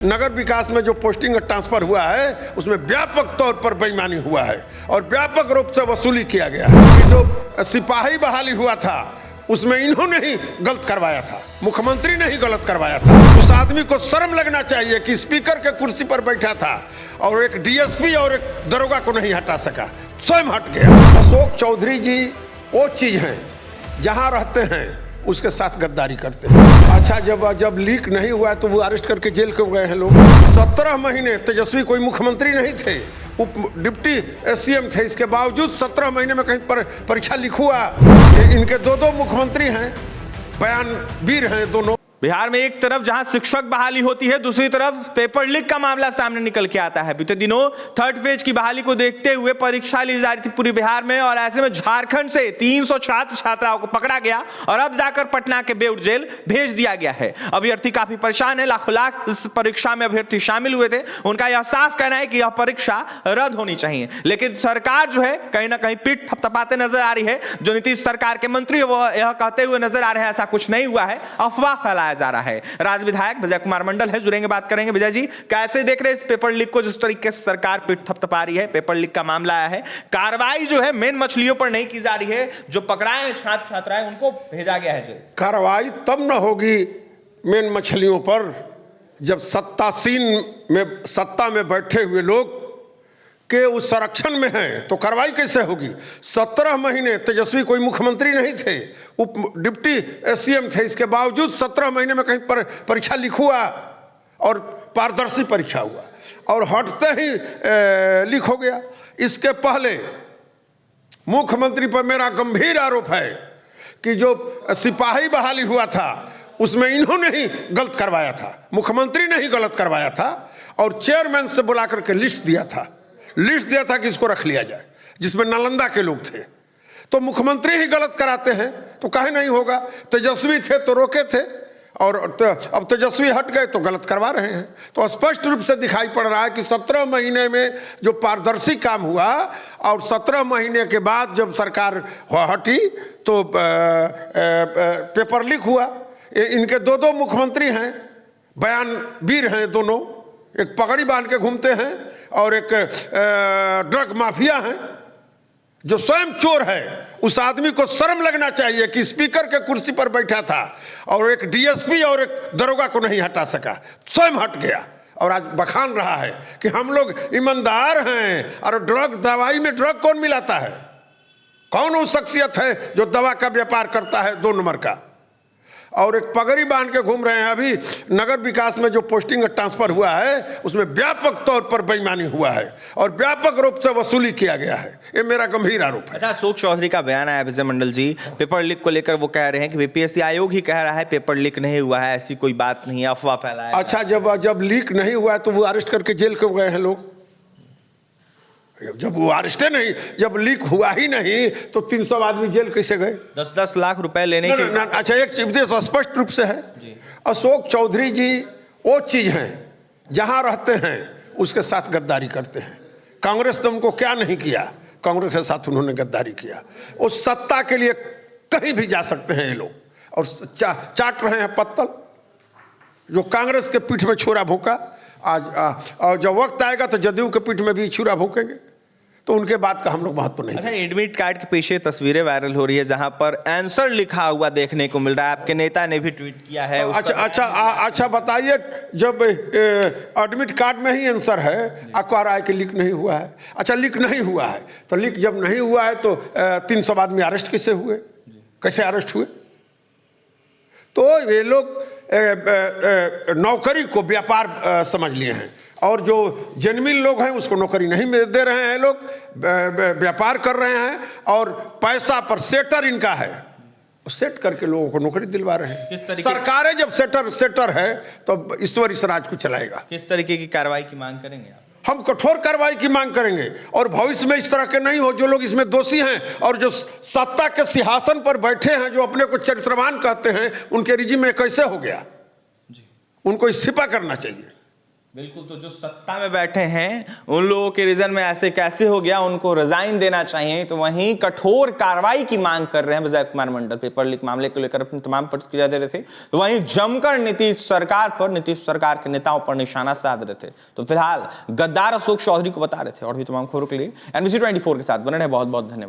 नगर विकास में जो posting transfer हुआ है उसमें व्यापक तौर पर बेईमानी हुआ है और व्यापक रूप से वसूली किया गया है। जो सिपाही बहाली हुआ था उसमें इन्होंने ही गलत करवाया था, मुख्यमंत्री ने ही गलत करवाया था। उस आदमी को शर्म लगना चाहिए कि स्पीकर के कुर्सी पर बैठा था और एक डीएसपी और एक दरोगा को नहीं हटा सका, स्वयं हट गया। अशोक चौधरी जी वो चीज है जहां रहते हैं उसके साथ गद्दारी करते हैं। अच्छा, जब लीक नहीं हुआ तो वो अरेस्ट करके जेल क्यों गए हैं लोग? 17 महीने तेजस्वी कोई मुख्यमंत्री नहीं थे, उप डिप्टी सीएम थे, इसके बावजूद 17 महीने में कहीं पर परीक्षा लीक हुआ। इनके दो मुख्यमंत्री हैं, बयानवीर हैं दोनों। बिहार में एक तरफ जहां शिक्षक बहाली होती है, दूसरी तरफ पेपर लीक का मामला सामने निकल के आता है। बीते दिनों थर्ड फेज की बहाली को देखते हुए परीक्षा ली जा रही थी पूरी बिहार में और ऐसे में झारखंड से 300 छात्र छात्राओं को पकड़ा गया और अब जाकर पटना के बेउर जेल भेज दिया गया है। अभ्यर्थी काफी परेशान है, लाखों लाख इस परीक्षा में अभ्यर्थी शामिल हुए थे। उनका यह साफ कहना है कि यह परीक्षा रद्द होनी चाहिए, लेकिन सरकार जो है कहीं ना कहीं पीठ थपथपाते नजर आ रही है। जो नीतीश सरकार के मंत्री वो यह कहते हुए नजर आ रहे हैं ऐसा कुछ नहीं हुआ है, अफवाह फैलाया जा रहा है। राज्य विधायक विजय कुमार मंडल है, जुड़ेंगे, बात करेंगे। विजय जी, कैसे देख रहे हैं इस पेपर लीक को, जिस तरीके से सरकार पीठ थपथपा रही है? पेपर लीक का मामला आया है, कार्रवाई जो है मेन मछलियों पर नहीं की जा रही है, जो पकड़ाए हैं छात्र छात्राएं उनको भेजा गया है। कार्रवाई तब न होगी मेन मछलियों पर जब सत्ता में बैठे हुए लोग के उस संरक्षण में हैं, तो कार्रवाई कैसे होगी? 17 महीने तेजस्वी कोई मुख्यमंत्री नहीं थे, उप डिप्टी सीएम थे, इसके बावजूद 17 महीने में कहीं पर परीक्षा लीक हुआ और पारदर्शी परीक्षा हुआ और हटते ही लीक हो गया। इसके पहले मुख्यमंत्री पर मेरा गंभीर आरोप है कि जो सिपाही बहाली हुआ था उसमें इन्होंने ही गलत करवाया था, मुख्यमंत्री ने ही गलत करवाया था और चेयरमैन से बुला करके लिस्ट दिया था कि इसको रख लिया जाए, जिसमें नालंदा के लोग थे। तो मुख्यमंत्री ही गलत कराते हैं तो काहे नहीं होगा? तेजस्वी थे तो रोके थे और अब तेजस्वी हट गए तो गलत करवा रहे हैं। तो स्पष्ट रूप से दिखाई पड़ रहा है कि 17 महीने में जो पारदर्शी काम हुआ और 17 महीने के बाद जब सरकार हटी तो पेपर लीक हुआ। इनके दो मुख्यमंत्री हैं, बयानवीर हैं दोनों, एक पगड़ी बांध के घूमते हैं और एक ड्रग माफिया है जो स्वयं चोर है। उस आदमी को शर्म लगना चाहिए कि स्पीकर के कुर्सी पर बैठा था और एक डीएसपी और एक दरोगा को नहीं हटा सका, स्वयं हट गया और आज बखान रहा है कि हम लोग ईमानदार हैं। और दवाई में ड्रग कौन मिलाता है? कौन वो शख्सियत है जो दवा का व्यापार करता है 2 नंबर का? और एक पगड़ी बांध के घूम रहे हैं। अभी नगर विकास में जो पोस्टिंग ट्रांसफर हुआ है उसमें व्यापक तौर पर बेईमानी हुआ है और व्यापक रूप से वसूली किया गया है, ये मेरा गंभीर आरोप है। अच्छा, अशोक चौधरी का बयान आया विजय मंडल जी पेपर लीक को लेकर, वो कह रहे हैं कि बीपीएससी आयोग ही कह रहा है पेपर लीक नहीं हुआ है, ऐसी कोई बात नहीं है, अफवाह फैलाया। अच्छा, जब लीक नहीं हुआ है तो वो अरेस्ट करके जेल क्यों गए हैं लोग? जब वो अरेस्ट नहीं, जब लीक हुआ ही नहीं तो 300 आदमी जेल कैसे गए? 10-10 लाख रुपए लेने के। अच्छा, एक चीज स्पष्ट रूप से है, अशोक चौधरी जी वो चीज है जहां रहते हैं उसके साथ गद्दारी करते हैं। कांग्रेस ने उनको क्या नहीं किया, कांग्रेस के साथ उन्होंने गद्दारी किया। उस सत्ता के लिए कहीं भी जा सकते हैं ये लोग और चाट रहे हैं पत्तल। जो कांग्रेस के पीठ में छुरा भोंका, आज और जब वक्त आएगा तो जदयू के पीठ में भी छुरा भोंकेंगे, तो उनके बाद का हम लोग महत्व नहीं। अच्छा, एडमिट कार्ड के पीछे तस्वीरें वायरल हो रही है जहां पर आंसर लिखा हुआ देखने को मिल रहा है, आपके नेता ने भी ट्वीट किया है। अच्छा बताइए, जब एडमिट कार्ड में ही आंसर है, आपको आ रहा है कि लीक नहीं हुआ है। अच्छा, लीक नहीं हुआ है तो लीक जब नहीं हुआ है तो 300 आदमी अरेस्ट कैसे हुए, कैसे अरेस्ट हुए? तो ये लोग नौकरी को व्यापार समझ लिए हैं और जो जेन्युइन लोग हैं उसको नौकरी नहीं दे रहे हैं, लोग व्यापार कर रहे हैं और पैसा पर सेटर इनका है, सेट करके लोगों को नौकरी दिलवा रहे हैं। सरकारें जब सेटर है तो ईश्वर इस राज को चलाएगा। किस तरीके की कार्रवाई की मांग करेंगे आप? हम कठोर कार्रवाई की मांग करेंगे और भविष्य में इस तरह के नहीं हो। जो लोग इसमें दोषी हैं और जो सत्ता के सिंहासन पर बैठे हैं, जो अपने को चरित्रवान कहते हैं, उनके रिजिम में कैसे हो गया, उनको इस्तीफा करना चाहिए। बिल्कुल, तो जो सत्ता में बैठे हैं उन लोगों के रीजन में ऐसे कैसे हो गया, उनको रिजाइन देना चाहिए। तो वहीं कठोर कार्रवाई की मांग कर रहे हैं विजय कुमार मंडल, पेपर लीक मामले को लेकर अपनी तमाम प्रतिक्रिया दे रहे थे। तो वहीं जमकर नीतीश सरकार के नेताओं पर निशाना साध रहे थे। तो फिलहाल गद्दार अशोक चौधरी को बता रहे थे। और भी तमाम खबरों के लिए NBC 24 के साथ बने रहे। बहुत बहुत धन्यवाद।